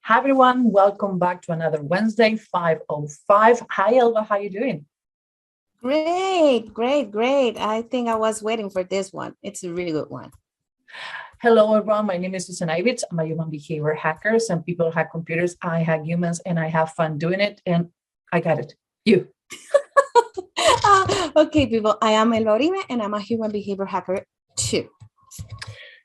Hi, everyone. Welcome back to another Wednesday, 5:05. Hi, Elva. How you doing? Great. I think I was waiting for this one. It's a really good one. Hello, everyone. My name is Susan Ivitz. I'm a human behavior hacker. Some people hack computers. I hack humans, and I have fun doing it. And I got it. You. Okay, people. I am Elva Orime, and I'm a human behavior hacker too.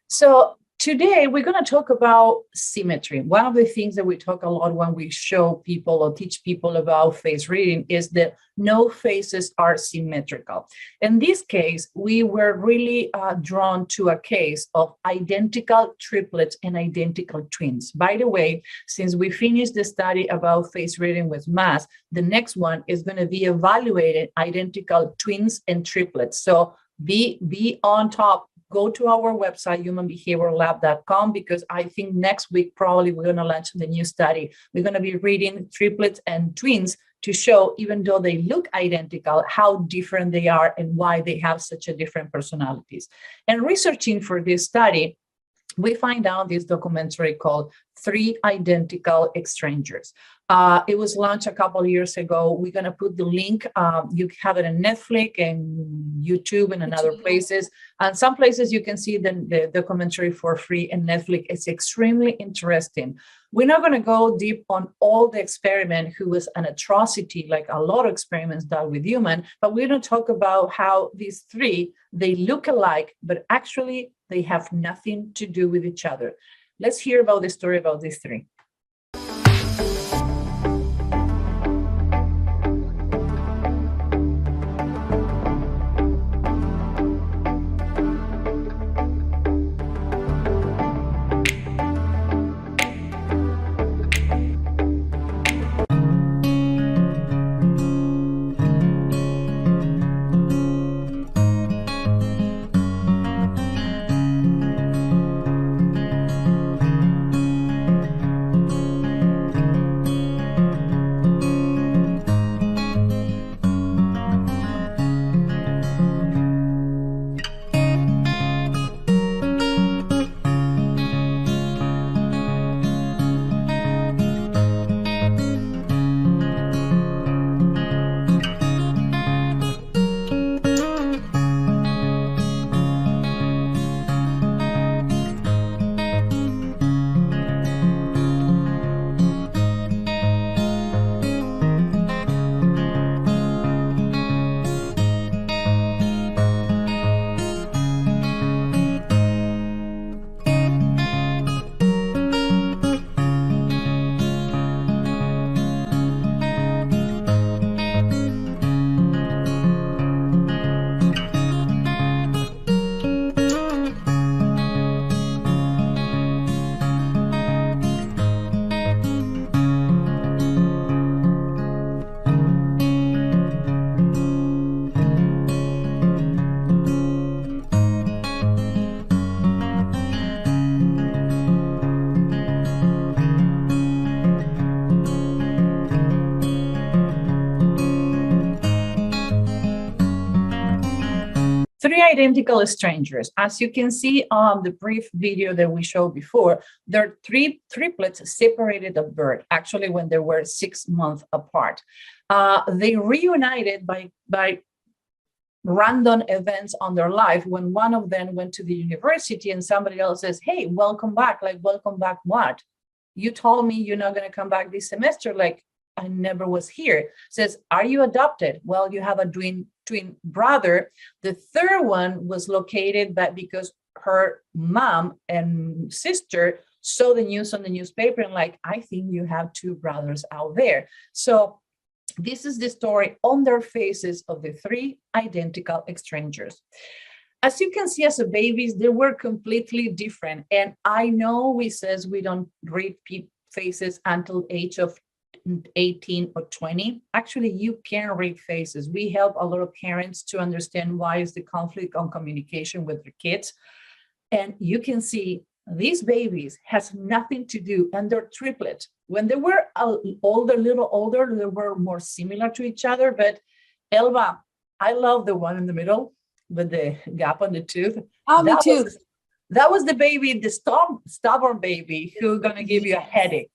So today we're going to talk about symmetry. One of the things that we talk a lot when we show people or teach people about face reading is that no faces are symmetrical. In this case, we were really drawn to a case of identical triplets and identical twins. By the way, since we finished the study about face reading with math, the next one is going to be evaluated identical twins and triplets. So be on top. Go to our website, humanbehaviorlab.com, because I think next week, probably we're going to launch the new study. We're going to be reading triplets and twins to show, even though they look identical, how different they are and why they have such a different personalities. And researching for this study, we find out this documentary called Three Identical Strangers. It was launched a couple of years ago. We're going to put the link. You have it on Netflix and YouTube and in other places. And some places you can see the documentary for free in Netflix. It's extremely interesting. We're not going to go deep on all the experiment, who was an atrocity, like a lot of experiments done with human, but we're going to talk about how these three, they look alike, but actually they have nothing to do with each other. Let's hear about the story about these three. Three identical strangers. As you can see on the brief video that we showed before, there are three triplets separated at birth, actually when they were 6 months apart. They reunited by random events on their life when one of them went to the university and somebody else says, hey, welcome back. Like, welcome back what? You told me you're not going to come back this semester. Like, I never was here. Says, are you adopted? Well, you have a twin brother. The third one was located back because her mom and sister saw the news on the newspaper and like, I think you have two brothers out there. So this is the story on their faces of the three identical strangers. As you can see, as a babies, they were completely different. And I know we says we don't read faces until age of 18 or 20. Actually, you can read faces. We help a lot of parents to understand why is the conflict on communication with their kids. And you can see these babies has nothing to do, and they're triplets. When they were a little older, they were more similar to each other. But Elva, I love the one in the middle with the gap on the tooth. Oh, me too. That was the baby, the stubborn baby who gonna give you a headache.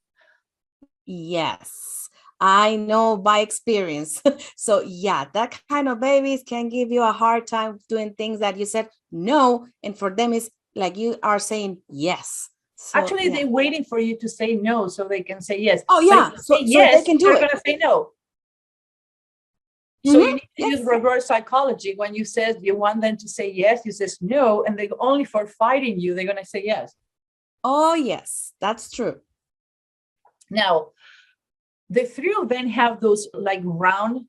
Yes, I know by experience. So yeah, that kind of babies can give you a hard time doing things that you said no, and for them it's like you are saying yes. So Actually, yeah. they're waiting for you to say no so they can say yes. Oh But if yeah, you so say they yes, can do they're it. going to say no. So you Mm-hmm. need to use Yes. reverse psychology. When you says you want them to say yes, you says no, and they only for fighting you, they're going to say yes. Oh yes, that's true. Now, the three of them have those like round,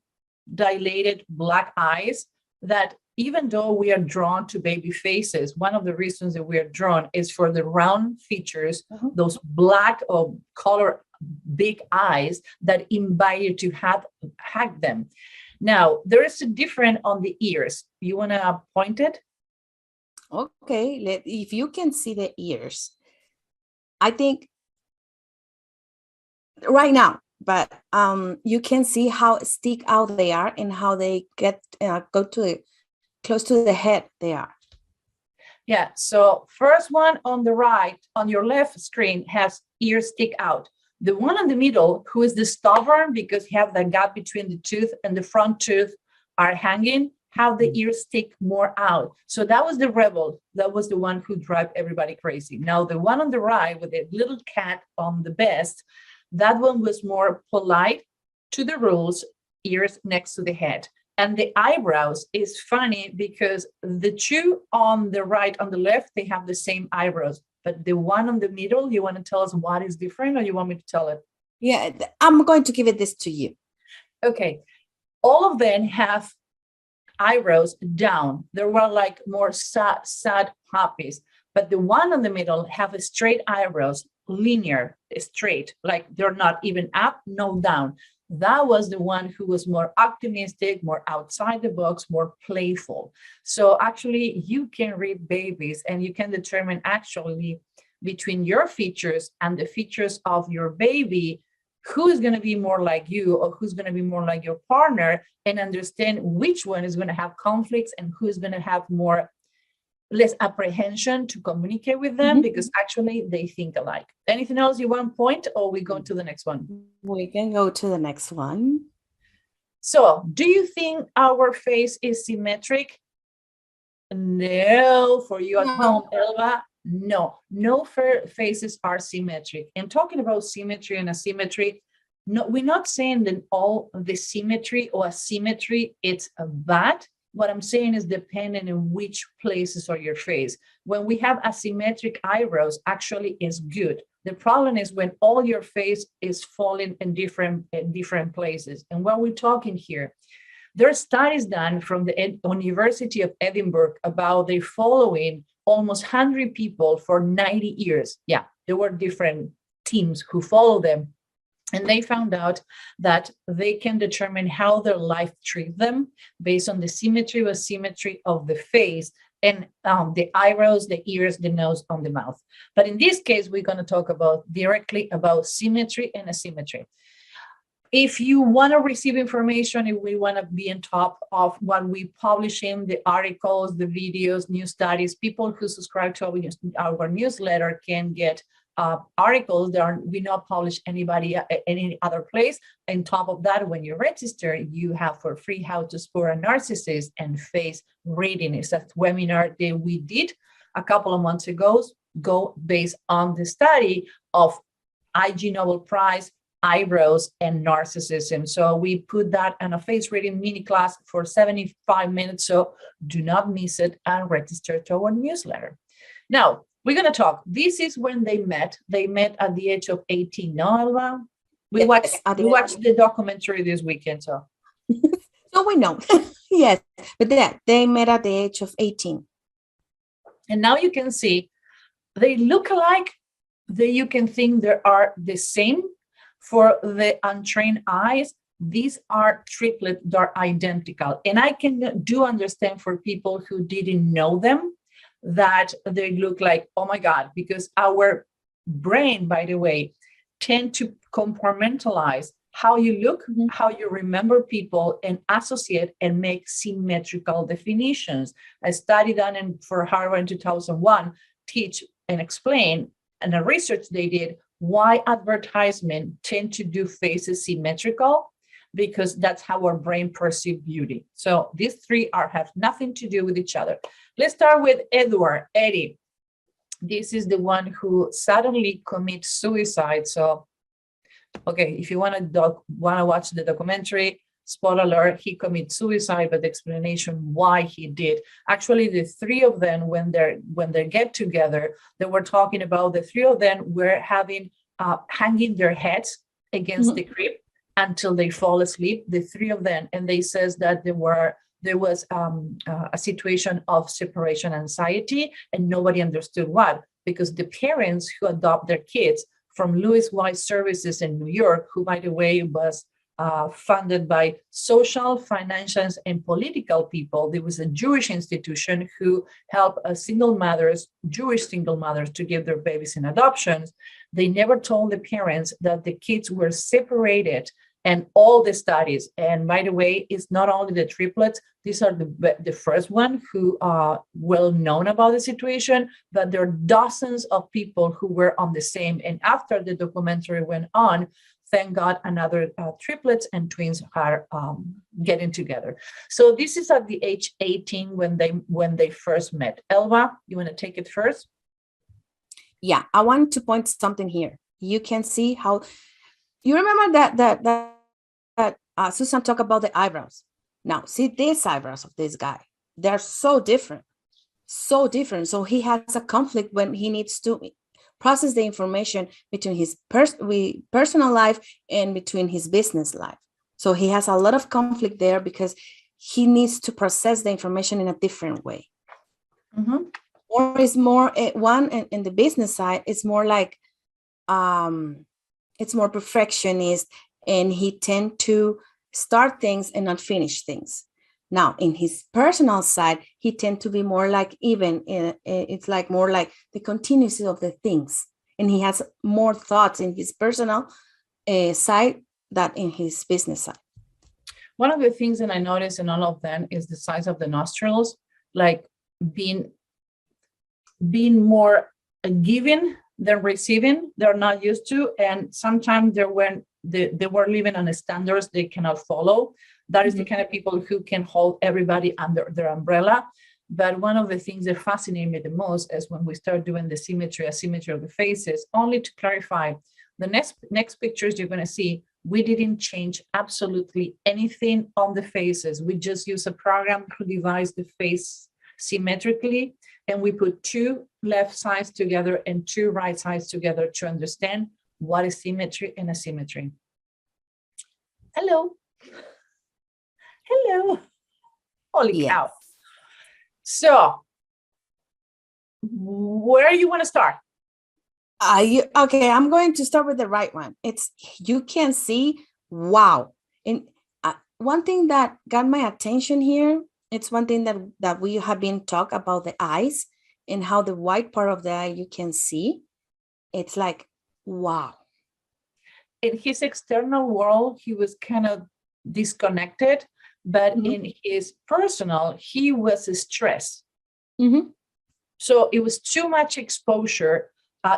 dilated black eyes that even though we are drawn to baby faces, one of the reasons that we are drawn is for the round features, Mhm. those black or color big eyes that invite you to hack them. Now, there is a difference on the ears. You want to point it? Okay, if you can see the ears, I think right now, but you can see how stick out they are and how they get go to the close to the head they are. Yeah, so first one on the right, on your left screen has ears stick out. The one in the middle, who is the stubborn because you have the gap between the tooth and the front tooth are hanging, have the ears stick more out. So that was the rebel. That was the one who drive everybody crazy. Now the one on the right with the little cat on the best, that one was more polite to the rules, ears next to the head. And the eyebrows is funny because the two on the right, on the left, they have the same eyebrows. But the one on the middle, you want to tell us what is different or you want me to tell it? Yeah, I'm going to give it this to you. Okay. All of them have eyebrows down. They were like more sad puppies. But the one on the middle have a straight eyebrows, linear, straight, like they're not even up, no down. That was the one who was more optimistic, more outside the box, more playful. So actually, you can read babies and you can determine actually between your features and the features of your baby who is going to be more like you or who's going to be more like your partner, and understand which one is going to have conflicts and who's going to have more less apprehension to communicate with them because actually they think alike. Anything else you want to point, or we go to the next one? We can go to the next one. So do you think our face is symmetric? No. For you at home, Elva, no faces are symmetric. And talking about symmetry and asymmetry, no, we're not saying that all the symmetry or asymmetry it's bad. What I'm saying is depending on which places are your face. When we have asymmetric eyebrows, actually is good. The problem is when all your face is falling in different places. And what we're talking here, there are studies done from the University of Edinburgh about they following almost 100 people for 90 years. Yeah, there were different teams who follow them. And they found out that they can determine how their life treats them based on the symmetry or asymmetry of the face and the eyebrows, the ears, the nose, on the mouth. But in this case, we're going to talk about directly about symmetry and asymmetry. If you want to receive information, if we want to be on top of what we publish in the articles, the videos, new studies, people who subscribe to our newsletter can get articles that we not publish any other place. On top of that, when you register, you have for free how to spot a narcissist and face reading. It's a webinar that we did a couple of months ago, based on the study of IG Nobel Prize, eyebrows, and narcissism. So we put that in a face reading mini class for 75 minutes. So do not miss it and register to our newsletter. Now, we're going to talk. This is when they met. They met at the age of 18. No, Elva? We watched the documentary this weekend. So we know. Yes, but they met at the age of 18. And now you can see they look alike. You can think they are the same. For the untrained eyes, these are triplets that are identical. And I can do understand for people who didn't know them that they look like, oh my God, because our brain, by the way, tend to compartmentalize how you look, how you remember people, and associate and make symmetrical definitions. A study done for Harvard in 2001 teach and explain, and the research they did, Why advertisement tend to do faces symmetrical? Because that's how our brain perceives beauty. So these three have nothing to do with each other. Let's start with Eddie. This is the one who suddenly commits suicide. So, okay, if you want to watch the documentary, spoiler alert, he commits suicide, but the explanation why he did. Actually, the three of them, when they get together, they were talking about the three of them were having hanging their heads against the crib until they fall asleep, the three of them. And they says that there was a situation of separation anxiety, and nobody understood what, because the parents who adopt their kids from Louis Wise Services in New York, who, by the way, was funded by social, financial, and political people. There was a Jewish institution who helped Jewish single mothers to give their babies in adoptions. They never told the parents that the kids were separated, and all the studies. And by the way, it's not only the triplets, these are the first one who are well known about the situation, but there are dozens of people who were on the same. And after the documentary went on, thank God, another triplets and twins are getting together. So this is at the age 18 when they first met. Elva, you want to take it first? Yeah, I want to point something here. You can see how, you remember that Susan talked about the eyebrows. Now, see these eyebrows of this guy. They're so different, so different. So he has a conflict when he needs to process the information between his personal life and between his business life. So he has a lot of conflict there because he needs to process the information in a different way. Or is more one in the business side, it's more like it's more perfectionist, and he tend to start things and not finish things. Now, in his personal side, he tend to be more like even. It's like more like the continuity of the things, and he has more thoughts in his personal side than in his business side. One of the things that I noticed in all of them is the size of the nostrils, like being more giving than receiving. They're not used to, and sometimes they were living on the standards they cannot follow. That is the kind of people who can hold everybody under their umbrella. But one of the things that fascinated me the most is when we start doing the asymmetry of the faces. Only to clarify, the next pictures you're going to see, we didn't change absolutely anything on the faces. We just use a program to devise the face symmetrically, and we put two left sides together and two right sides together to understand what is symmetry and asymmetry. Hello. Holy cow. So where you want to start? Okay, I'm going to start with the right one. You can see, wow. And one thing that got my attention here, it's one thing that we have been talk about the eyes and how the white part of the eye you can see. It's like, wow. In his external world, he was kind of disconnected, but in his personal, he was stressed. So it was too much exposure,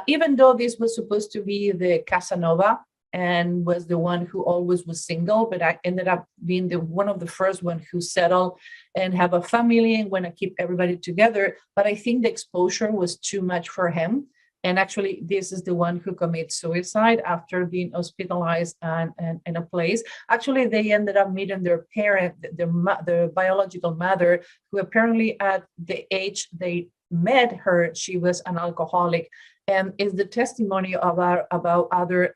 even though this was supposed to be the Casanova and was the one who always was single, but I ended up being one of the first one who settled and have a family and want to keep everybody together. But I think the exposure was too much for him. And actually, this is the one who commits suicide after being hospitalized and in a place. Actually, they ended up meeting their parent, their biological mother, who apparently at the age they met her, she was an alcoholic, and is the testimony about other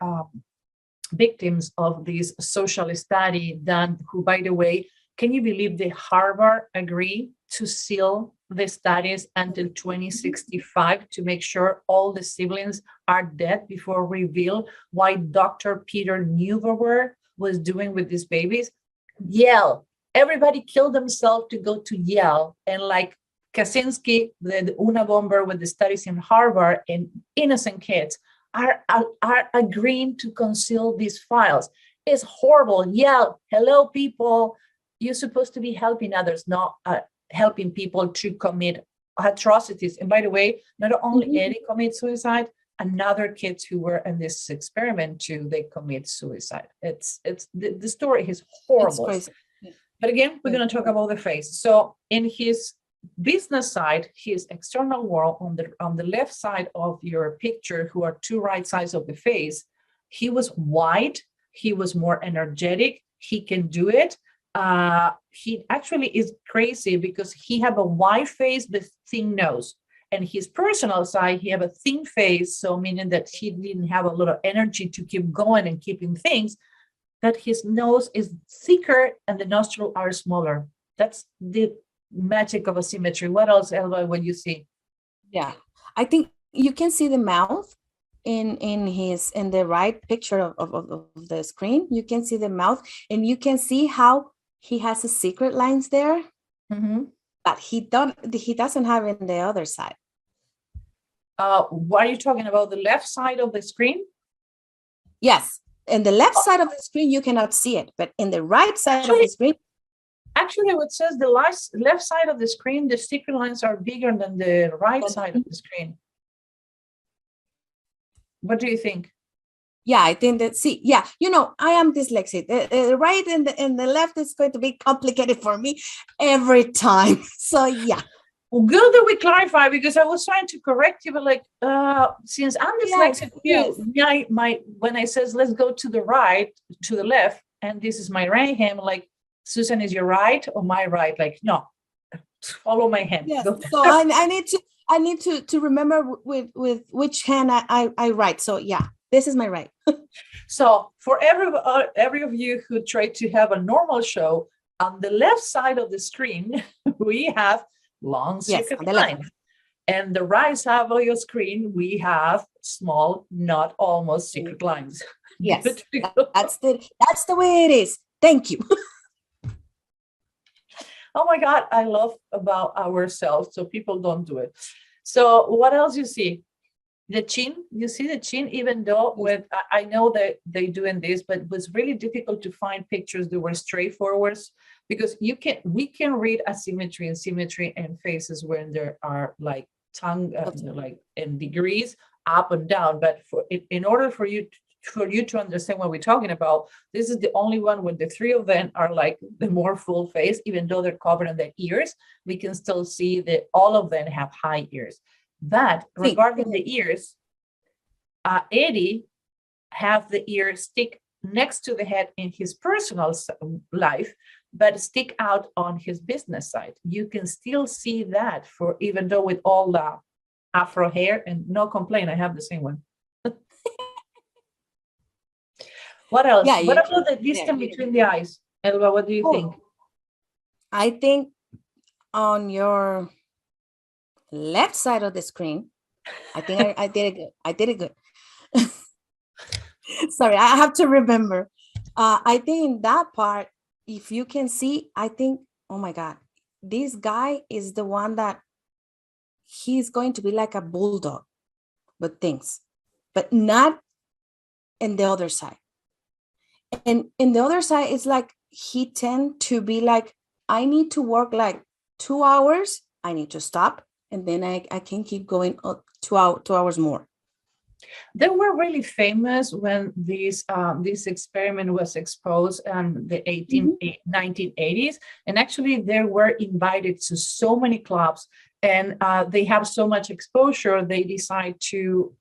victims of this social study done, who, by the way, can you believe the Harvard agreed to seal the studies until 2065 to make sure all the siblings are dead before reveal why Dr. Peter Neuberger was doing with these babies? Yale. Everybody killed themselves to go to Yale. And like Kaczynski, the Una bomber with the studies in Harvard, and innocent kids are agreeing to conceal these files. It's horrible. Yale, hello, people. You're supposed to be helping others, not helping people to commit atrocities. And by the way, not only Eddie commits suicide, another kids who were in this experiment too, they commit suicide. It's the story is It's horrible. crazy. Yeah. But again, we're Yeah. going to talk about the face. So in his business side, his external world, on the left side of your picture, who are two right sides of the face, he was wide, he was more energetic, he can do it. He actually is crazy because he have a wide face with thin nose. And his personal side, he have a thin face, so meaning that he didn't have a lot of energy to keep going and keeping things, that his nose is thicker and the nostrils are smaller. That's the magic of asymmetry. What else, Elba, when you see? Yeah, I think you can see the mouth in the right picture of the screen. You can see the mouth, and you can see how he has a secret lines there, but he doesn't have it in the other side. What are you talking about? The left side of the screen? Yes, in the left side of the screen you cannot see it, but in the right side of the screen. Actually, it says the left side of the screen, the secret lines are bigger than the right side of the screen. What do you think? Yeah, I think that, see, yeah, I am dyslexic. The right and the left is going to be complicated for me every time. So yeah. Well, good that we clarify, because I was trying to correct you, but like, since I'm dyslexic, when I says let's go to the right, to the left, and this is my right hand, like, Susan, is your right or my right? Like, no, follow my hand. Yes. So I need to remember with which hand I write. So yeah, this is my right. So for every of you who try to have a normal show, on the left side of the screen, we have long secret lines. And the right side of your screen, we have small, not almost secret lines. Yes, that's the way it is. Thank you. Oh my God, I love about ourselves, so people don't do it. So what else you see? The chin, you see the chin, even though I know that they doing this, but it was really difficult to find pictures that were straightforward, because we can read asymmetry and symmetry and faces when there are like tongue, like in degrees up and down. But in order for you to understand what we're talking about, this is the only one where the three of them are like the more full face, even though they're covered in their ears, we can still see that all of them have high ears. But regarding the ears, Eddie have the ear stick next to the head in his personal life, but stick out on his business side. You can still see that, for even though with all the afro hair, and no complaint, I have the same one. What else? Yeah, what about the distance between the eyes? Elba, what do you think? I think on your left side of the screen, I think I did it good. I did it good. Sorry, I have to remember. I think in that part, if you can see, I think, oh my God, this guy is the one that he's going to be like a bulldog, but not in the other side. And in the other side, it's like he tend to be like, I need to work like 2 hours. I need to stop. And then I can keep going 2 hours more. They were really famous when this experiment was exposed in the 1980s. And actually, they were invited to so many clubs, and they have so much exposure, they decide to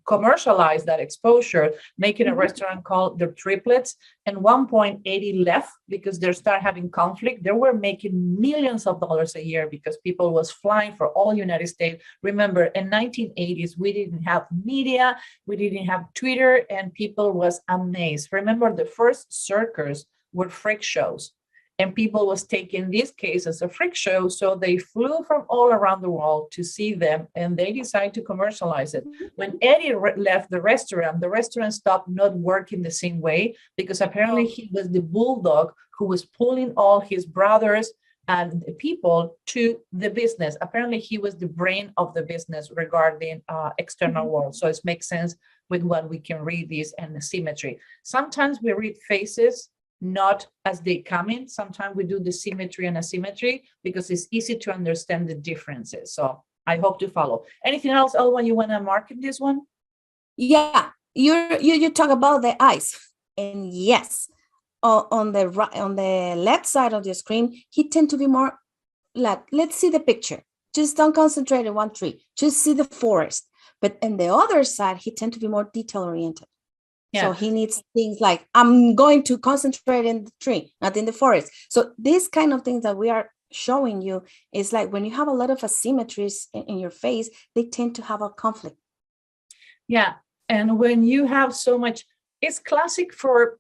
commercialize that exposure, making a restaurant called the Triplets. And 1.80 left because they start having conflict. They were making millions of dollars a year because people was flying for all United States. Remember, in 1980s, we didn't have media, we didn't have Twitter, and people was amazed. Remember, the first circus were freak shows. And people was taking this case as a freak show, so they flew from all around the world to see them, and they decided to commercialize it. When Eddie left the restaurant stopped not working the same way, because apparently he was the bulldog who was pulling all his brothers and the people to the business. Apparently he was the brain of the business regarding external world. So it makes sense with what we can read this and the symmetry. Sometimes we read faces not as they come in. Sometimes we do the symmetry and asymmetry because it's easy to understand the differences. So I hope to follow. Anything else, Elwa, you want to mark in this one? Yeah, you talk about the eyes, and yes, on the right, on the left side of the screen, he tend to be more like, let's see the picture. Just don't concentrate on one tree. Just see the forest. But on the other side, he tend to be more detail oriented. Yeah. So he needs things like, I'm going to concentrate in the tree, not in the forest. So these kind of things that we are showing you is like when you have a lot of asymmetries in your face, they tend to have a conflict. Yeah. And when you have so much, it's classic for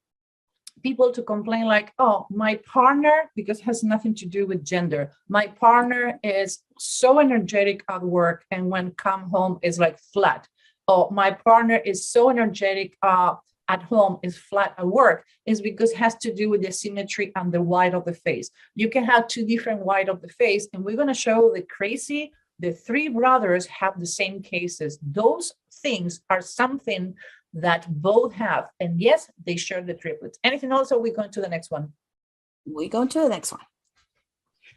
people to complain like, oh, my partner, because it has nothing to do with gender, my partner is so energetic at work and when come home is like flat. Oh, my partner is so energetic at home is flat at work, is because it has to do with the symmetry and the white of the face. You can have two different white of the face, and we're going to show the three brothers have the same cases. Those things are something that both have, and yes, they share the triplets. Anything else, or we go to the next one? We go to the next one.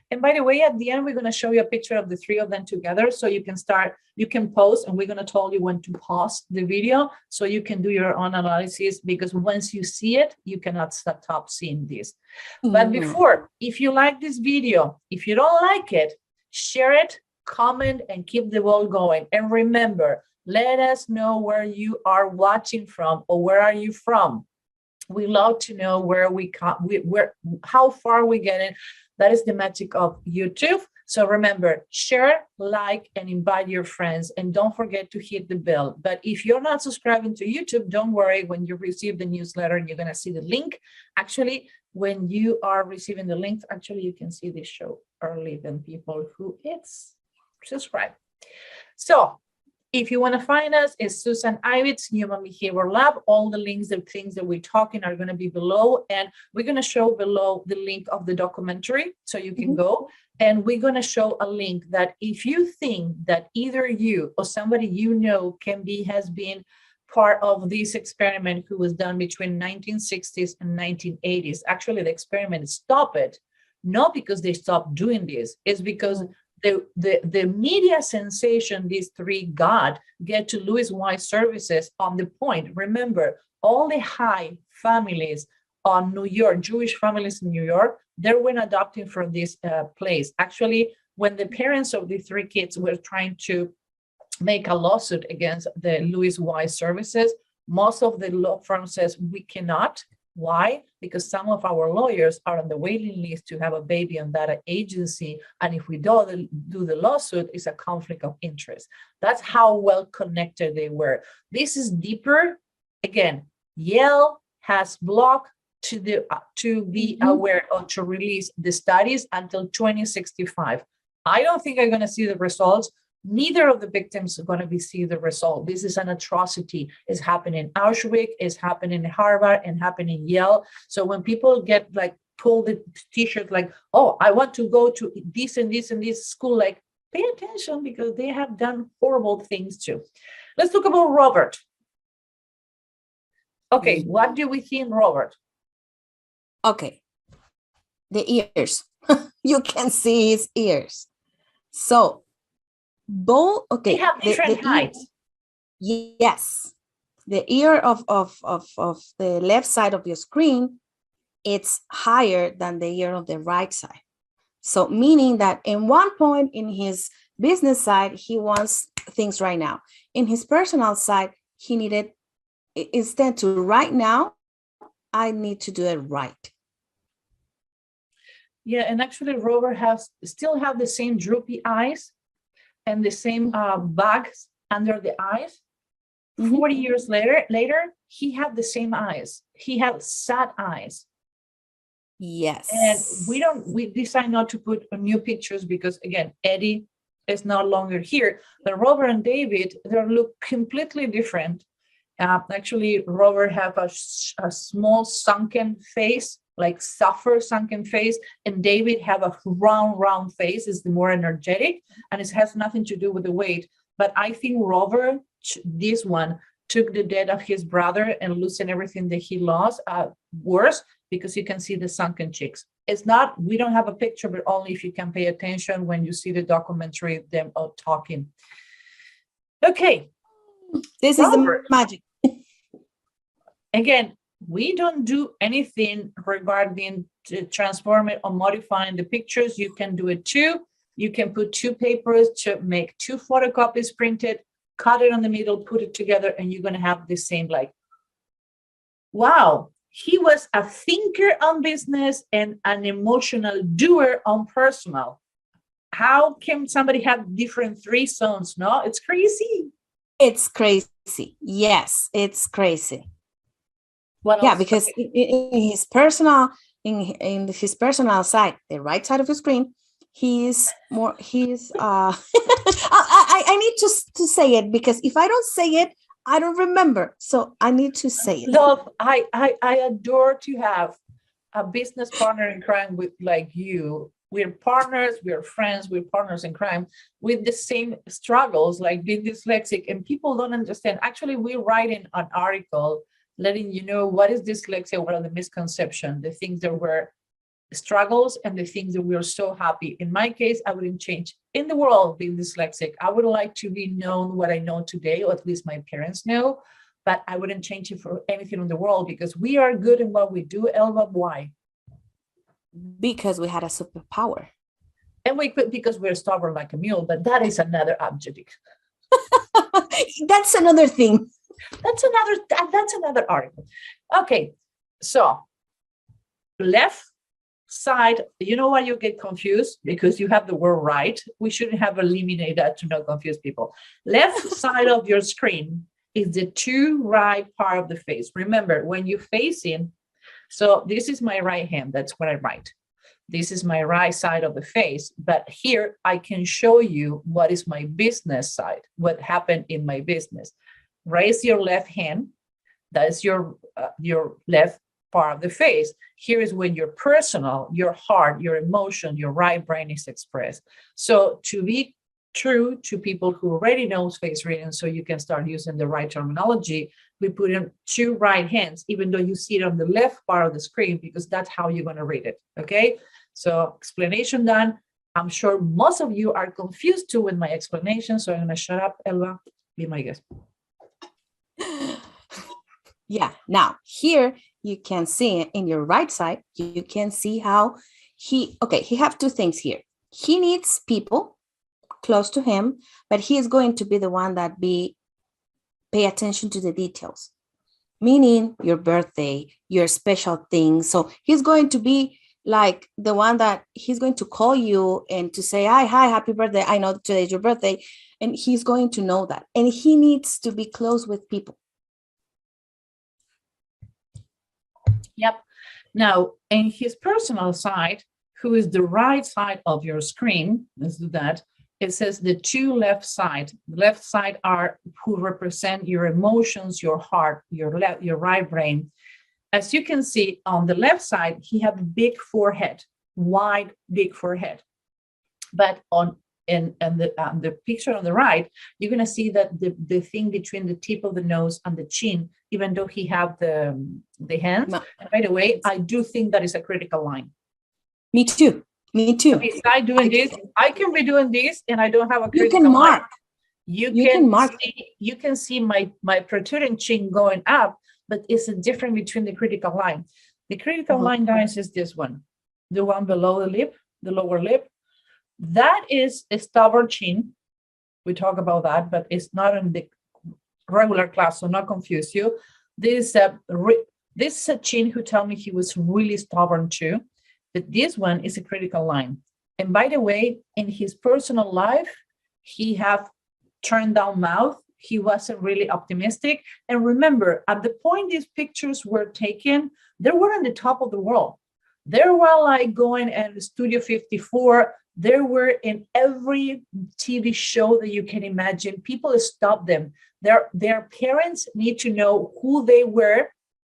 And by the way, at the end, we're going to show you a picture of the three of them together. So you can pause, and we're going to tell you when to pause the video so you can do your own analysis, because once you see it, you cannot stop seeing this. But before, if you like this video, if you don't like it, share it, comment, and keep the ball going. And remember, let us know where you are watching from, or where are you from. We love to know where how far we get in. That is the magic of YouTube. So remember, share, like, and invite your friends. And don't forget to hit the bell. But if you're not subscribing to YouTube, don't worry. When you receive the newsletter, you're going to see the link. Actually, when you are receiving the link, actually, you can see this show early than people who it's subscribed. So if you want to find us, it's Susan Ivitz, Human Behavior Lab. All the links, the things that we're talking are going to be below. And we're going to show below the link of the documentary so you can go. And we're going to show a link that if you think that either you or somebody you know has been part of this experiment who was done between 1960s and 1980s. Actually, the experiment stopped, not because they stopped doing this, it's because the media sensation these three get to Louis Wise services on the point. Remember, all the high families on New York, Jewish families in New York, they were adopting from this place. Actually, when the parents of the three kids were trying to make a lawsuit against the Louis Wise services, most of the law firm says we cannot. Why? Because some of our lawyers are on the waiting list to have a baby on that agency. And if we do the lawsuit, it's a conflict of interest. That's how well connected they were. This is deeper. Again, Yale has blocked to be aware or to release the studies until 2065. I don't think I'm going to see the results. Neither of the victims are going to see the result. This is an atrocity. It's happening in Auschwitz, it's happening in Harvard, and happening in Yale. So when people get like pull the t-shirt like, oh, I want to go to this and this and this school, like pay attention because they have done horrible things too. Let's talk about Robert. Okay, what do we see in Robert? Okay, the ears. You can see his ears. So both, okay, they have different heights. Yes, the ear of the left side of your screen, it's higher than the ear of the right side. So meaning that in one point in his business side, he wants things right now. In his personal side, he needed, instead to right now, I need to do it right. Yeah, and actually Robert still have the same droopy eyes and the same bags under the eyes. 40 years later, he had the same eyes. He had sad eyes. Yes. And we decide not to put new pictures because, again, Eddie is no longer here. But Robert and David, they look completely different. Actually, Robert have a small sunken face, like suffer sunken face, and David have a round face. Is the more energetic, and it has nothing to do with the weight. But I think Robert, this one, took the death of his brother and losing everything that he lost worse, because you can see the sunken cheeks. It's not, we don't have a picture, but only if you can pay attention when you see the documentary, them talking. Okay. This is the magic. Again, we don't do anything regarding to transforming or modifying the pictures. You can do it too. You can put two papers to make two photocopies printed, cut it on the middle, put it together, and you're going to have the same, like, wow, he was a thinker on business and an emotional doer on personal. How can somebody have different three zones? No, it's crazy. It's crazy. Yes, it's crazy. Yeah, because in his personal, in his personal side, the right side of the screen, he's I need to say it, because if I don't say it, I don't remember. So I need to say it. Love, I adore to have a business partner in crime with like you. We're partners, we're friends, we're partners in crime with the same struggles, like being dyslexic, and people don't understand. Actually, we're writing an article letting you know what is dyslexia, what are the misconceptions, the things that were struggles, and the things that we're so happy. In my case, I wouldn't change in the world being dyslexic. I would like to be known what I know today, or at least my parents know, but I wouldn't change it for anything in the world, because we are good in what we do. Elva, why? Because we had a superpower. And we could, because we're stubborn like a mule, but that is another adjective. That's another thing. That's another article. Okay, so left side, you know why you get confused? Because you have the word right. We shouldn't have eliminated that to not confuse people. Left side of your screen is the two right part of the face. Remember, when you're facing, so this is my right hand, that's what I write. This is my right side of the face, but here I can show you what is my business side, what happened in my business. Raise your left hand, that's your left part of the face. Here is when your personal, your heart, your emotion, your right brain is expressed. So to be true to people who already knows face reading, so you can start using the right terminology, we put in two right hands, even though you see it on the left part of the screen, because that's how you're going to read it. Okay, so explanation done. I'm sure most of you are confused too with my explanation, so I'm going to shut up. Elva, be my guest. Yeah, now here you can see in your right side, you can see how he have two things here. He needs people close to him, but he is going to be the one that pay attention to the details, meaning your birthday, your special things. So he's going to be like the one that he's going to call you and to say, hi, happy birthday. I know today's your birthday. And he's going to know that. And he needs to be close with people. Yep. Now, in his personal side, who is the right side of your screen, let's do that. It says the two left side. The left side are who represent your emotions, your heart, your right brain. As you can see on the left side, he has a big forehead, wide, big forehead. But on the picture on the right, you're going to see that the thing between the tip of the nose and the chin, even though he have the hands. And by the way, I do think that is a critical line. Me too. Besides doing this, I can be doing this, and I don't have a critical line. You can mark. You can mark. You can see my protruding chin going up, but it's a difference between the critical line. The critical line, guys, is this one, the one below the lip, the lower lip. That is a stubborn chin. We talk about that, but it's not in the regular class, so not confuse you. This is a chin who told me he was really stubborn too, but this one is a critical line. And by the way, in his personal life, he have turned down mouth. He wasn't really optimistic. And remember, at the point these pictures were taken, they were on the top of the world. They were like going at Studio 54. They were in every TV show that you can imagine. People stopped them. Their parents need to know who they were,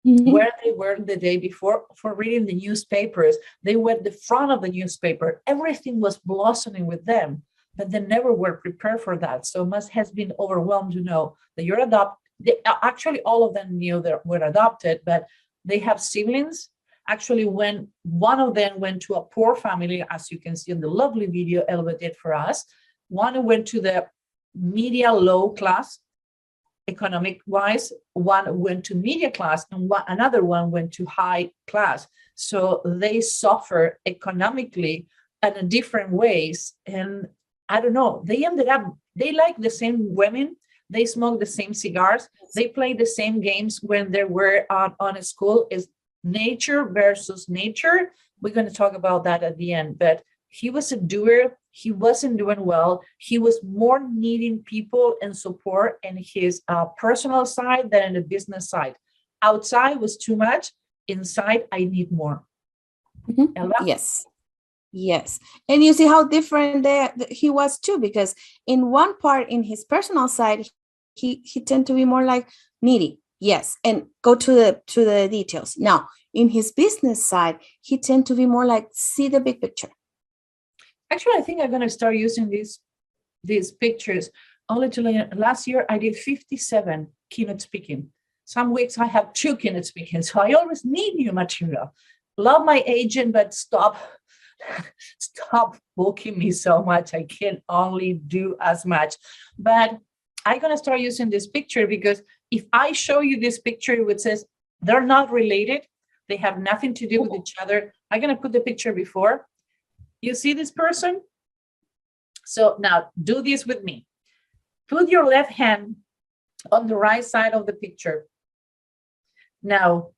where they were the day before for reading the newspapers. They were at the front of the newspaper. Everything was blossoming with them, but they never were prepared for that. So must has been overwhelmed to know that you're adopted. Actually, all of them knew they were adopted, but they have siblings. Actually, when one of them went to a poor family, as you can see in the lovely video Elva did for us, one went to the media low class, economic wise, one went to media class, and another one went to high class. So they suffer economically in different ways. And I don't know, they ended up, they like the same women, they smoke the same cigars, they play the same games when they were on a school. Is nature versus nature. We're going to talk about that at the end, but he was a doer. He wasn't doing well. He was more needing people and support in his personal side than in the business side. Outside was too much. Inside, I need more. Yes. Yes. And you see how different he was too, because in one part, in his personal side, he tend to be more like needy. Yes. And go to the details. Now, in his business side, he tend to be more like see the big picture. Actually, I think I'm going to start using these pictures. Only to last year, I did 57 keynote speaking. Some weeks I have 2 keynote speaking. So I always need new material. Love my agent, but stop booking me so much. I can only do as much. But I'm going to start using this picture, because if I show you this picture which says they're not related, they have nothing to do with each other, I'm going to put the picture before. You see this person? So now do this with me. Put your left hand on the right side of the picture. Now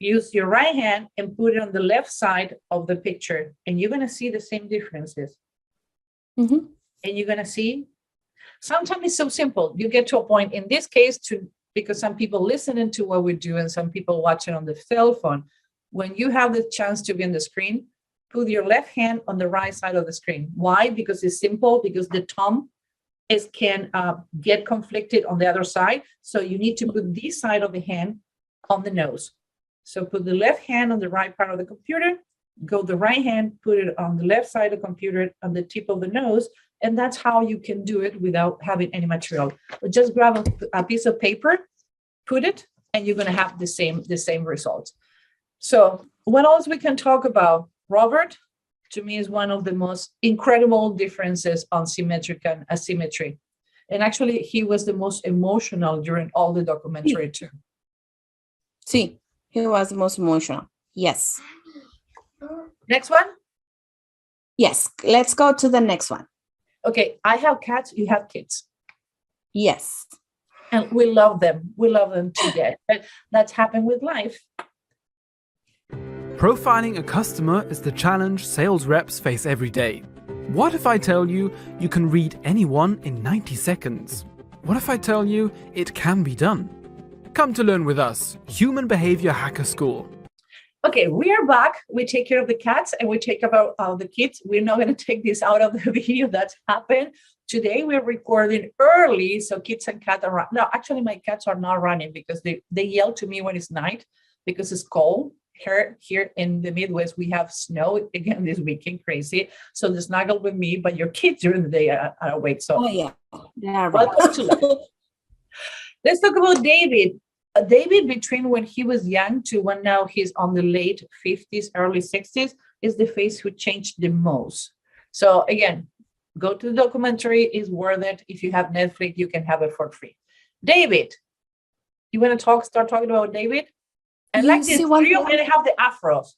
use your right hand and put it on the left side of the picture, and you're going to see the same differences. And you're going to see, sometimes it's so simple. You get to a point, in this case, because some people listening to what we do and some people watching on the cell phone, when you have the chance to be on the screen, put your left hand on the right side of the screen. Why? Because it's simple, because the thumb can get conflicted on the other side. So you need to put this side of the hand on the nose. So put the left hand on the right part of the computer, go the right hand, put it on the left side of the computer on the tip of the nose. And that's how you can do it without having any material. Just grab a piece of paper, put it, and you're going to have the same results. So what else we can talk about? Robert, to me, is one of the most incredible differences on symmetric and asymmetry. And actually, he was the most emotional during all the documentary too. See, he was the most emotional. Yes. Next one? Yes, let's go to the next one. Okay, I have cats, you have kids. Yes. And we love them. We love them to death. But that's happened with life. Profiling a customer is the challenge sales reps face every day. What if I tell you you can read anyone in 90 seconds? What if I tell you it can be done? Come to learn with us, Human Behavior Hacker School. Okay, we are back. We take care of the cats and we take care of the kids. We're not going to take this out of the video that's happened. Today we're recording early, so kids and cats are running. No, actually my cats are not running because they yell to me when it's night because it's cold. Here in the Midwest, we have snow again this weekend, crazy. So they snuggle with me, but your kids during the day are awake. So welcome to life. Let's talk about David. David, between when he was young to when now he's on the late 50s, early 60s, is the face who changed the most. So again, go to the documentary, it's worth it. If you have Netflix, you can have it for free. David, you want to start talking about David? And like the three of them have the afros.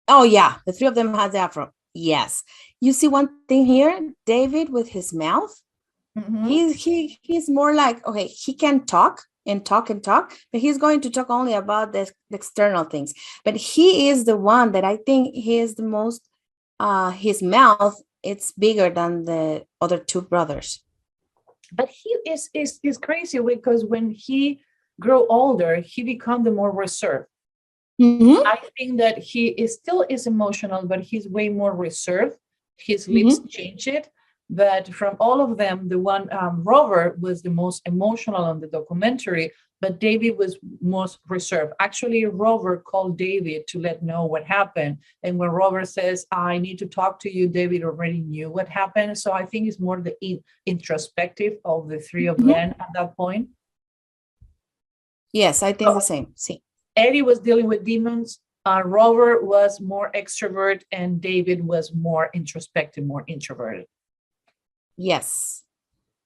Oh yeah, the 3 of them have the afro. Yes. You see one thing here, David with his mouth. He's more like, okay, he can talk and talk, but he's going to talk only about the external things. But he is the one that I think he is the most, his mouth, it's bigger than the other 2 brothers. But he is crazy because when he grow older, he become the more reserved. I think that he is still emotional, but he's way more reserved. His lips change it. But from all of them, the one Robert was the most emotional on the documentary, but David was most reserved. Actually, Robert called David to let know what happened. And when Robert says, I need to talk to you, David already knew what happened. So I think it's more the introspective of the 3 of them at that point. Yes, I think the same. See, Eddie was dealing with demons. Robert was more extrovert and David was more introspective, more introverted. Yes.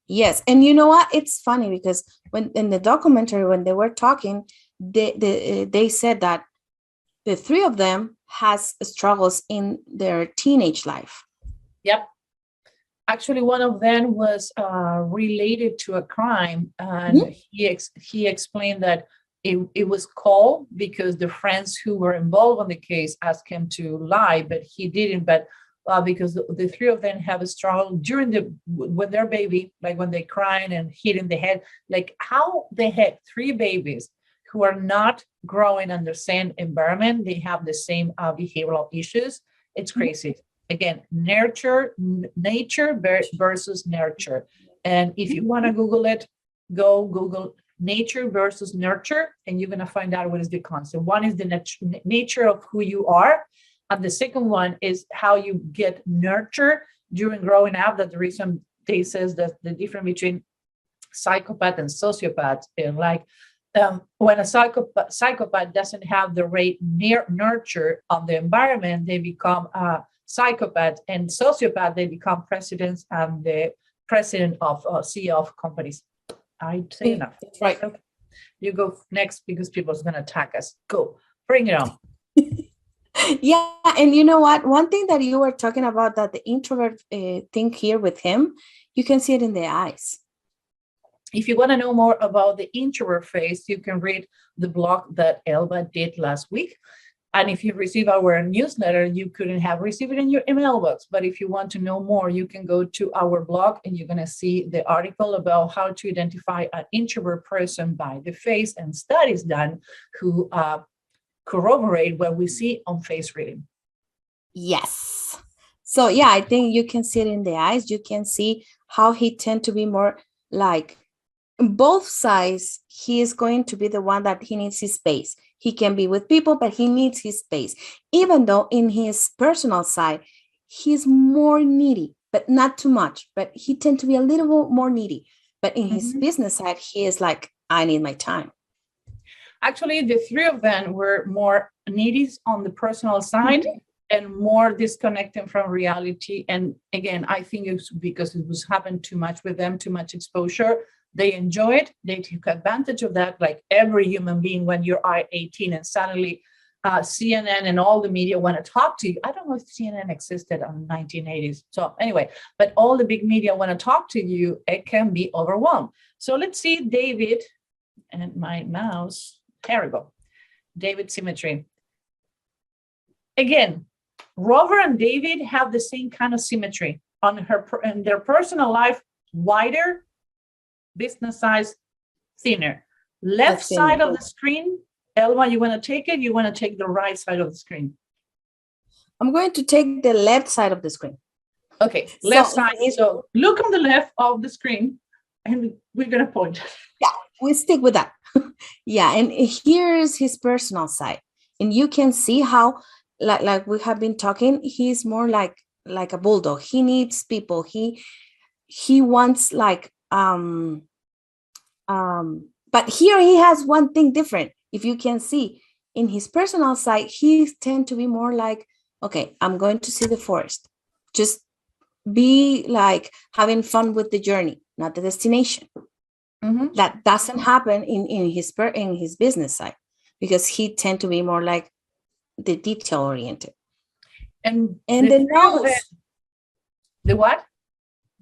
Yes. And you know what? It's funny because when in the documentary, when they were talking, they said that the three of them has struggles in their teenage life. Yep. Actually, one of them was related to a crime, and he explained that it was called because the friends who were involved in the case asked him to lie, but he didn't. But because the three of them have a struggle during when they're baby, like when they crying and hitting the head, like how the heck three babies who are not growing in the same environment, they have the same behavioral issues. It's crazy. Again, nature versus nurture. And if you want to Google it, go Google nature versus nurture, and you're going to find out what is the concept. One is the nature of who you are. And the second one is how you get nurture during growing up. That the reason they says that the difference between psychopath and sociopath, and like when a psychopath doesn't have the right nurture of the environment, they become psychopath, and sociopath, they become presidents and the president of CEO of companies. I say enough. That's right. Okay. You go next because people's going to attack us. Go, bring it on. Yeah, and you know what? One thing that you were talking about, that the introvert thing here with him, you can see it in the eyes. If you want to know more about the introvert phase, you can read the blog that Elba did last week. And if you receive our newsletter, you couldn't have received it in your email box. But if you want to know more, you can go to our blog and you're going to see the article about how to identify an introvert person by the face, and studies done who corroborate what we see on face reading. Yes. So yeah, I think you can see it in the eyes. You can see how he tend to be more like both sides. He is going to be the one that he needs his space. He can be with people, but he needs his space. Even though in his personal side, he's more needy, but not too much. But he tends to be a little bit more needy. But in his business side, he is like, I need my time. Actually, the three of them were more needy on the personal side and more disconnected from reality. And again, I think it's because it was happened too much with them, too much exposure. They enjoy it. They took advantage of that, like every human being when you're 18 and suddenly CNN and all the media want to talk to you. I don't know if CNN existed in the 1980s. So anyway, but all the big media want to talk to you. It can be overwhelmed. So let's see David and my mouse. Here we go. David symmetry. Again, Rover and David have the same kind of symmetry on in their personal life, wider, business size, thinner. Left side of the screen, Elma, you want to take it? You want to take the right side of the screen? I'm going to take the left side of the screen. Okay, left side. So look on the left of the screen and we're going to point. Yeah, we stick with that. Yeah, and here is his personal side. And you can see how, like we have been talking, he's more like a bulldog. He needs people. He wants like but here he has one thing different. If you can see in his personal side, he tend to be more like, okay, I'm going to see the forest. Just be like having fun with the journey, not the destination. That doesn't happen in his business side, because he tend to be more like the detail oriented. And the nose. The what?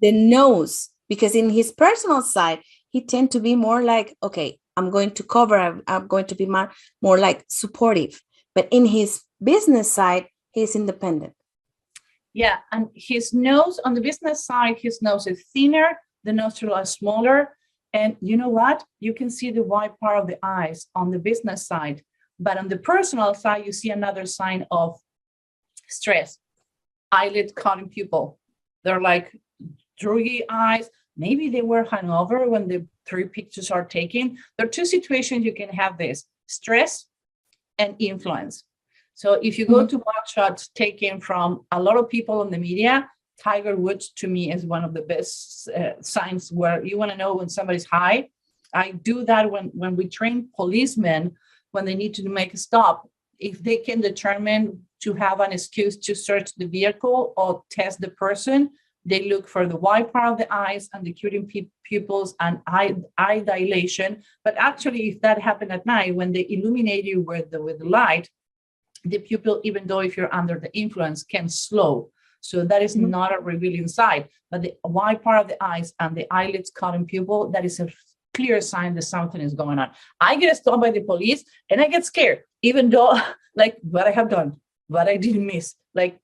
The nose. Because in his personal side, he tend to be more like, okay, I'm going to cover, I'm going to be more like supportive. But in his business side, he's independent. Yeah, and his nose on the business side, his nose is thinner, the nostrils are smaller. And you know what? You can see the white part of the eyes on the business side. But on the personal side, you see another sign of stress. Eyelid cutting pupil. They're like druggy eyes. Maybe they were hungover when the three pictures are taken. There are two situations you can have this: stress and influence. So if you go to mugshots taken from a lot of people in the media, Tiger Woods to me is one of the best signs where you want to know when somebody's high. I do that when we train policemen, when they need to make a stop. if they can determine to have an excuse to search the vehicle or test the person, they look for the wide part of the eyes and the cuting pupils and eye dilation. But actually, if that happened at night, when they illuminate you with the light, the pupil, even though if you're under the influence, can slow. So that is not a revealing side, but the wide part of the eyes and the eyelids cutting pupil, that is a clear sign that something is going on. I get stopped by the police and I get scared, even though like what I have done, what I didn't miss, like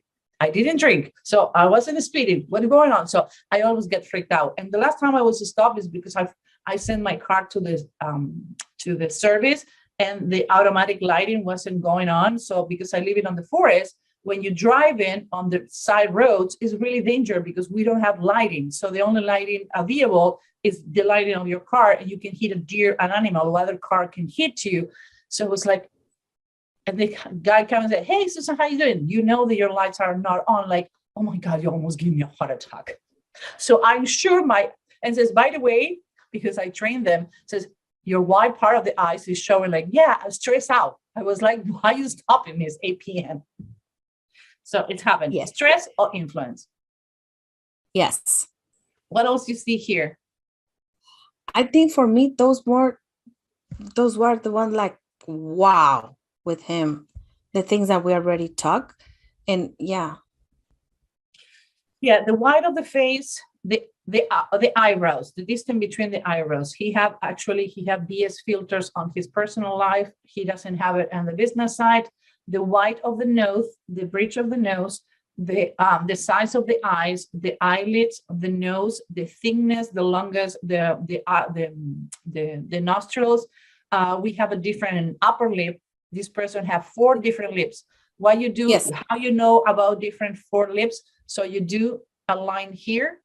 I didn't drink, so I wasn't speeding. What's going on? So I always get freaked out. And the last time I was stopped is because I sent my car to the service, and the automatic lighting wasn't going on. So because I live in on the forest, when you drive in on the side roads, is really dangerous because we don't have lighting. So the only lighting available is the lighting of your car, and you can hit a deer, an animal, other car can hit you. So it was like, and the guy comes and said, "Hey, Susan, how you doing? You know that your lights are not on." Like, oh my God, you almost gave me a heart attack. So I'm sure and says, by the way, because I trained them, says, your wide part of the eyes is showing like, yeah, I'm stressed out. I was like, why are you stopping me? It's 8 p.m. So it's happened. Yes. Stress or influence. Yes. What else you see here? I think for me, those were the ones like, wow, with him, the things that we already talked. And yeah, the white of the face, the eyebrows, the distance between the eyebrows. He have BS filters on his personal life. He doesn't have it on the business side. The white of the nose, the bridge of the nose, the size of the eyes, the eyelids, the nose, the thickness, the longest, the nostrils. We have a different upper lip. This person have 4 different lips. What you do, yes, how you know about different 4 lips? So you do a line here,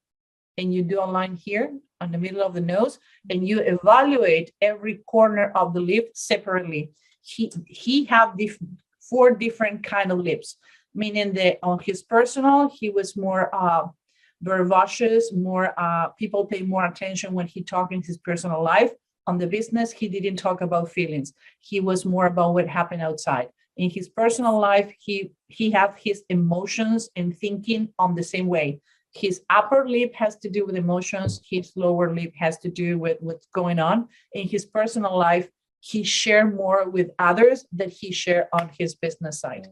and you do a line here on the middle of the nose, and you evaluate every corner of the lip separately. He have 4 different kind of lips, meaning that on his personal, he was more verbacious, more people pay more attention when he talked in his personal life. On the business, he didn't talk about feelings. He was more about what happened outside. In his personal life, he have his emotions and thinking on the same way. His upper lip has to do with emotions. His lower lip has to do with what's going on. In his personal life, he shared more with others than he shared on his business side.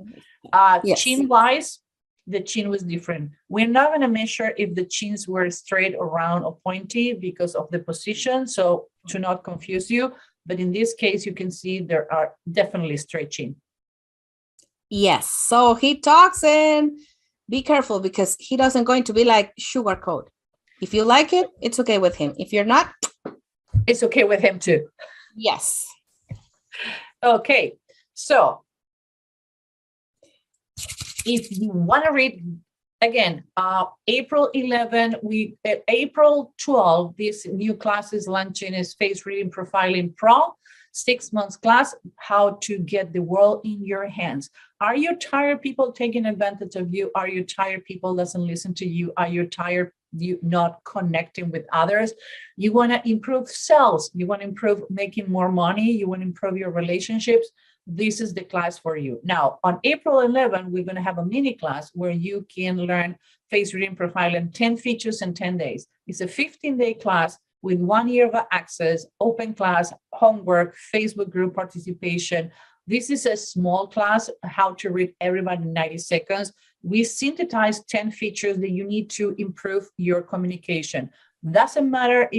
yes. Chin-wise, the chin was different. We're not going to measure if the chins were straight or round or pointy because of the position, so to not confuse you. But in this case, you can see there are definitely straight chin. Yes. So he talks, and be careful because he doesn't going to be like sugarcoat. If you like it, it's okay with him. If you're not, it's okay with him too. Yes. Okay. So if you want to read again, April 11, April 12, this new class is launching is Face Reading Profiling Pro, 6 months class, how to get the world in your hands. Are you tired of people taking advantage of you? Are you tired people doesn't listen to you? Are you tired you not connecting with others? You want to improve sales. You want to improve making more money. You want to improve your relationships. This is the class for you. Now, on April 11, we're going to have a mini class where you can learn face reading profiling, 10 features in 10 days. It's a 15-day class with 1 year of access, open class, homework, Facebook group participation. This is a small class, how to read everybody in 90 seconds. We synthesize 10 features that you need to improve your communication. Doesn't matter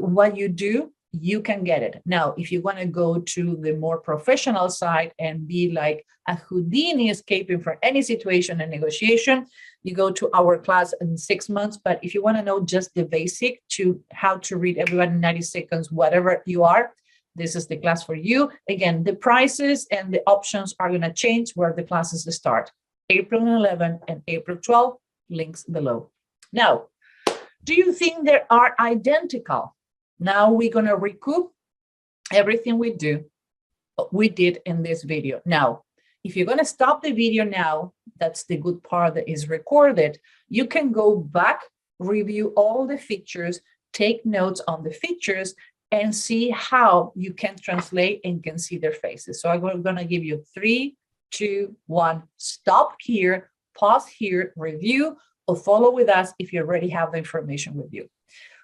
what you do, you can get it. Now, if you want to go to the more professional side and be like a Houdini escaping from any situation and negotiation, you go to our class in 6 months. But if you want to know just the basic to how to read everyone in 90 seconds, whatever you are, this is the class for you. Again, the prices and the options are going to change where the classes start. April 11 and April 12, links below. Now, do you think they are identical? Now we're going to recoup everything we did in this video. Now, if you're going to stop the video now, that's the good part that is recorded. You can go back, review all the features, take notes on the features, and see how you can translate and can see their faces. So I'm going to give you 3, 2, 1. Stop here, pause here, review, or follow with us if you already have the information with you.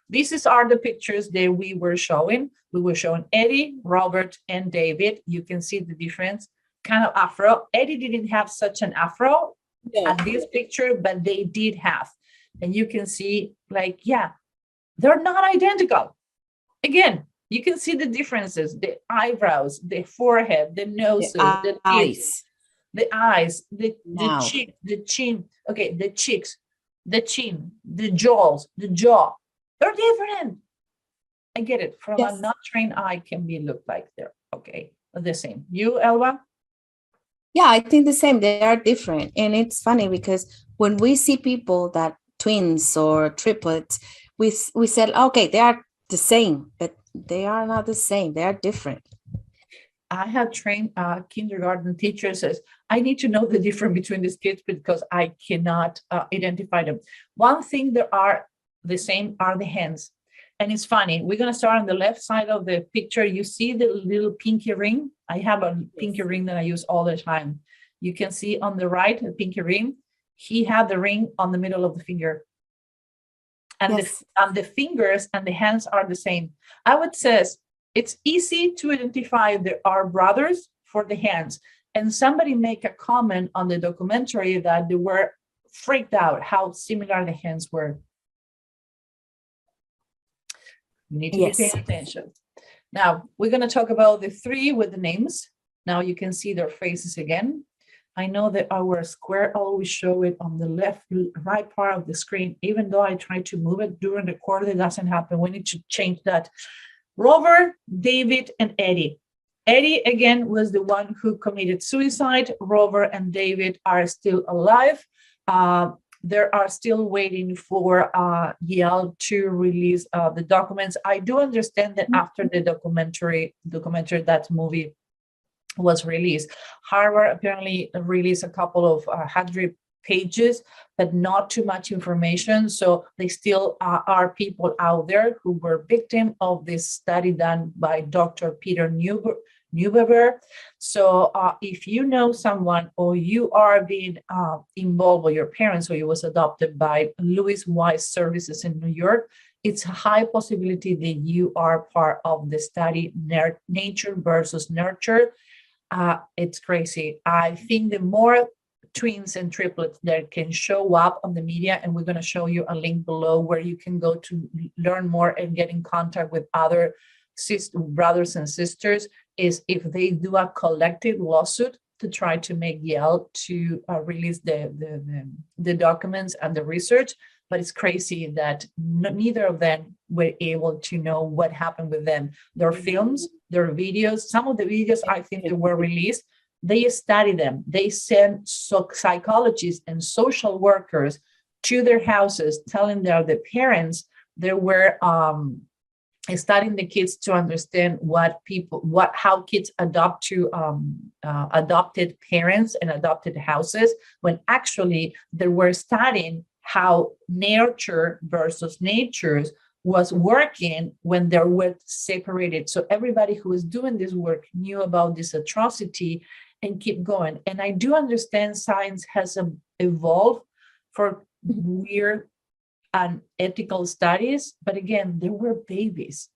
These are the pictures that we were showing. We were showing Eddie, Robert, and David. You can see the difference, kind of afro. Eddie didn't have such an afro at this picture, but they did have. And you can see, like, yeah, they're not identical. Again, you can see the differences, the eyebrows, the forehead, the noses, the eyes, the cheek, the chin, okay, the cheeks, the chin, the jaws, the jaw. They're different. I get it. From a not trained eye can be looked like they're okay, the same. You, Elba? Yeah, I think the same. They are different. And it's funny because when we see people that twins or triplets, we said, okay, they are the same, but they are not the same. They are different. I have trained kindergarten teachers says, I need to know the difference between these kids because I cannot identify them. One thing that are the same are the hands. And it's funny, we're going to start on the left side of the picture. You see the little pinky ring? I have a pinky ring that I use all the time. You can see on the right, the pinky ring. He had the ring on the middle of the finger. And the fingers and the hands are the same. I would say it's easy to identify there are brothers for the hands. And somebody make a comment on the documentary that they were freaked out how similar the hands were. You need to be paying attention. Now, we're going to talk about the 3 with the names. Now you can see their faces again. I know that our square always show it on the right part of the screen, even though I try to move it during the quarter, it doesn't happen. We need to change that. Robert, David, and Eddie. Eddie, again, was the one who committed suicide. Robert and David are still alive. They are still waiting for Yale to release the documents. I do understand that after the documentary, that movie was released, Harvard apparently released a couple of 100 pages, but not too much information. So they still are people out there who were victim of this study done by Dr. Peter Neuberger. So if you know someone or you are being involved with your parents or you was adopted by Louis Wise Services in New York, it's a high possibility that you are part of the study nature versus nurture. It's crazy. I think the more twins and triplets that can show up on the media, and we're going to show you a link below where you can go to learn more and get in contact with other brothers and sisters, is if they do a collective lawsuit to try to make Yale to release the documents and the research. But it's crazy that neither of them were able to know what happened with them. Their films, their videos, some of the videos I think that were released, they study them. They send psychologists and social workers to their houses, telling the parents they were studying the kids to understand how kids adopt to adopted parents and adopted houses, when actually they were studying how nurture versus nature was working when they were separated. So everybody who was doing this work knew about this atrocity and keep going. And I do understand science has evolved for weird and ethical studies, but again, there were babies.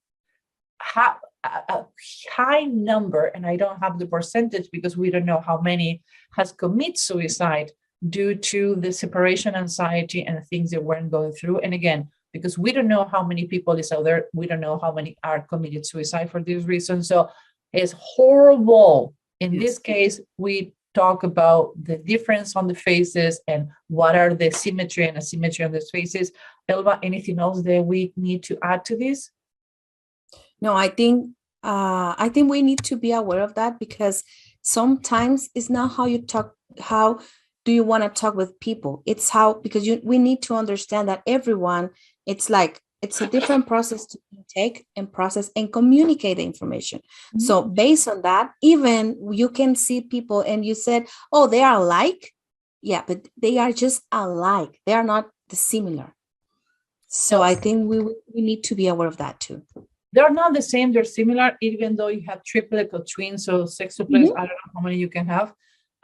A high number, and I don't have the percentage because we don't know how many has committed suicide due to the separation anxiety and things they weren't going through. And again, because we don't know how many people is out there, we don't know how many are committed suicide for this reason. So it's horrible. In this case, we talk about the difference on the faces and what are the symmetry and asymmetry on the faces. Elba, anything else that we need to add to this? No, I think we need to be aware of that, because sometimes it's not how you talk, how do you want to talk with people? It's how, because we need to understand that everyone, it's a different process to intake and process and communicate the information. Mm-hmm. So based on that, even you can see people and you said, oh, they are alike. Yeah, but they are just alike. They are not similar. So I think we need to be aware of that too. They're not the same, they're similar, even though you have triplet or twins or sextuplets. Mm-hmm. I don't know how many you can have.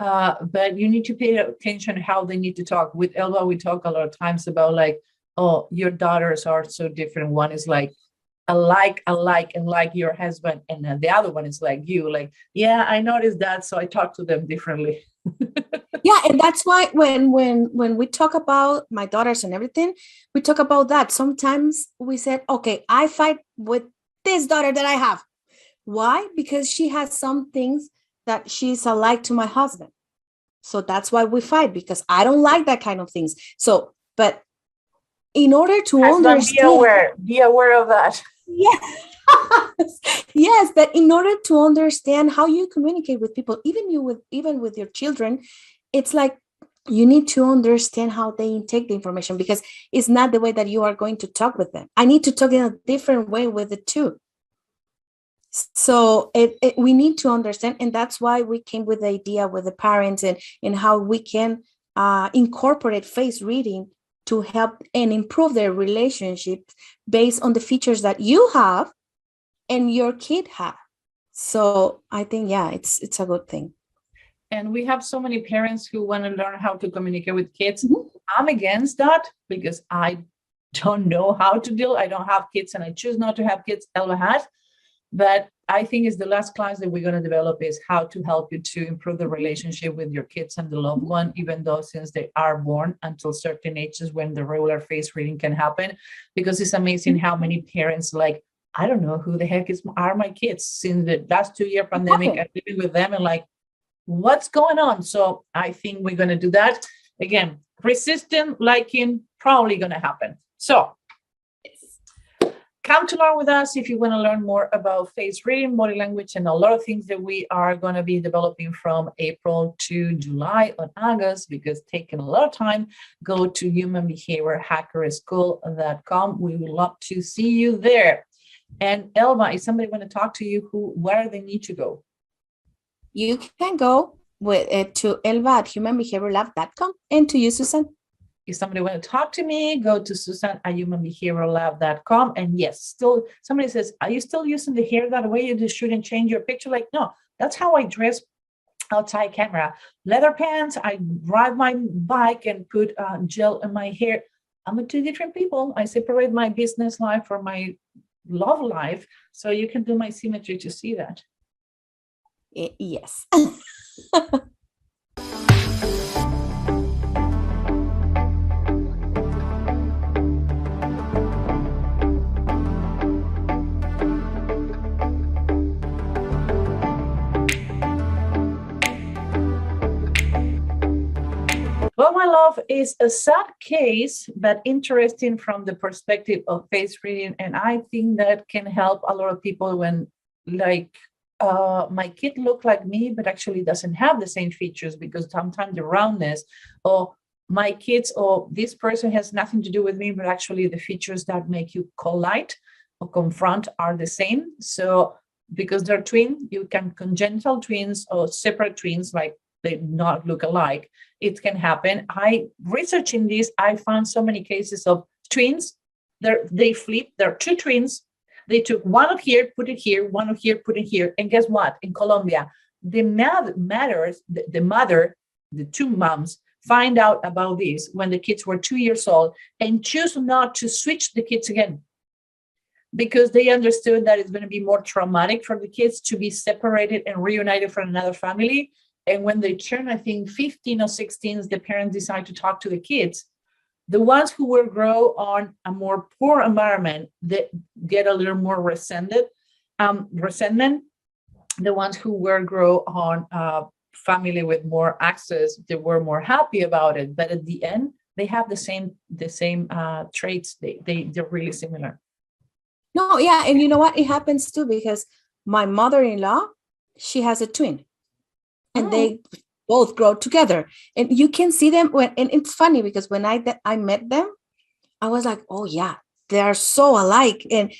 but you need to pay attention how they need to talk. With Elba, we talk a lot of times about like, oh, your daughters are so different. One is like alike, and like your husband, and then the other one is like you. Like, yeah, I noticed that, so I talk to them differently. Yeah, and that's why when we talk about my daughters and everything, we talk about that. Sometimes we said, okay, I fight with this daughter that I have. Why? Because she has some things that she's alike to my husband. So that's why we fight, because I don't like that kind of things. So, but in order to understand, be aware of that. yes, yes, but in order to understand how you communicate with people, even with your children, it's like you need to understand how they intake the information, because it's not the way that you are going to talk with them. I need to talk in a different way with the two. So we need to understand, and that's why we came with the idea with the parents and how we can incorporate face reading to help and improve their relationship based on the features that you have and your kid have. So I think, yeah, it's a good thing. And we have so many parents who want to learn how to communicate with kids. Mhm. I'm against that because I don't know how to deal. I don't have kids and I choose not to have kids. Elva has. But I think it's the last class that we're going to develop is how to help you to improve the relationship with your kids and the loved one, even though since they are born until certain ages when the regular face reading can happen. Because it's amazing how many parents like, I don't know who the heck are my kids since the last 2-year pandemic. I'm living with them and like, what's going on? So I think we're going to do that. Again, resistant liking, probably going to happen. So come to learn with us if you want to learn more about face reading, body language, and a lot of things that we are going to be developing from April to July or August, because taking a lot of time. Go to humanbehaviorhackerschool.com. We would love to see you there. And Elva, if somebody want to talk to you, where do they need to go? You can go to elva@humanbehaviorlab.com and to you, Susan. If somebody want to talk to me, go to susan@humanbehaviorlab.com. And yes, still somebody says, are you still using the hair that way? You just shouldn't change your picture. Like, no, that's how I dress outside camera. Leather pants, I ride my bike and put gel in my hair. I'm two different people. I separate my business life from my love life. So you can do my symmetry to see that. Yes. Well, my love, is a sad case, but interesting from the perspective of face reading. And I think that can help a lot of people when, like, my kid look like me, but actually doesn't have the same features, because sometimes the roundness, or my kids, or this person has nothing to do with me, but actually the features that make you collide or confront are the same. So because they're twin, you can congenital twins or separate twins, like they not look alike. It can happen. I researching this, I found so many cases of twins. They flip. They're two twins. They took one of here, put it here, one of here, put it here. And guess what? In Colombia, the mother, the two moms, find out about this when the kids were 2 years old and choose not to switch the kids again, because they understood that it's going to be more traumatic for the kids to be separated and reunited from another family. And when they turn, I think 15 or 16, the parents decide to talk to the kids. The ones who will grow on a more poor environment, that get a little more resentment. The ones who will grow on a family with more access, they were more happy about it. But at the end, they have the same traits. They're really similar. No, yeah, and you know what? It happens too, because my mother-in-law, she has a twin. And they both grow together, and you can see them and it's funny because when I met them, I was like, oh yeah, they are so alike. And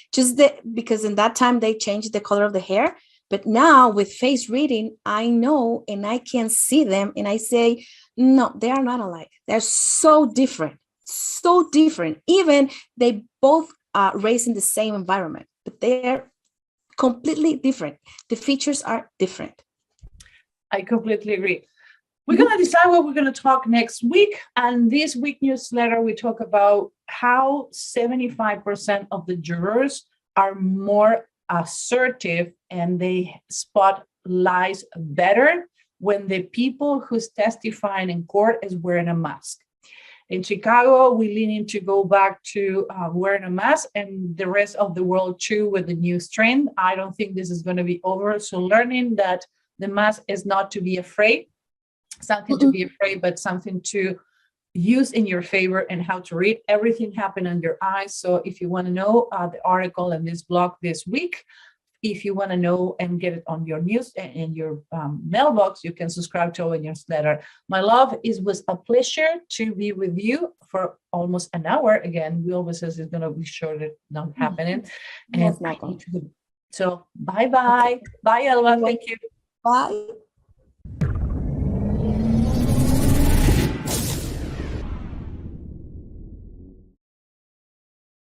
because in that time they changed the color of the hair, but now with face reading, I know and I can see them and I say, no, they are not alike. They're so different. Even they both are raised in the same environment, but they're completely different. The features are different. I completely agree. We're going to decide what we're going to talk next week. And this week newsletter, we talk about how 75% of the jurors are more assertive and they spot lies better when the people who's testifying in court is wearing a mask. In Chicago, we lean in to go back to wearing a mask, and the rest of the world too with the new strain. I don't think this is going to be over. So learning that the mask is not to be afraid, something to be afraid, but something to use in your favor, and how to read. Everything happened on your eyes. So if you want to know the article and this blog this week, if you want to know and get it on your news and in your mailbox, you can subscribe to our newsletter. My love, it was a pleasure to be with you for almost an hour. Again, we always says it's going to be short, it's not happening. And so bye-bye. Bye, Elva. Thank you. Bye.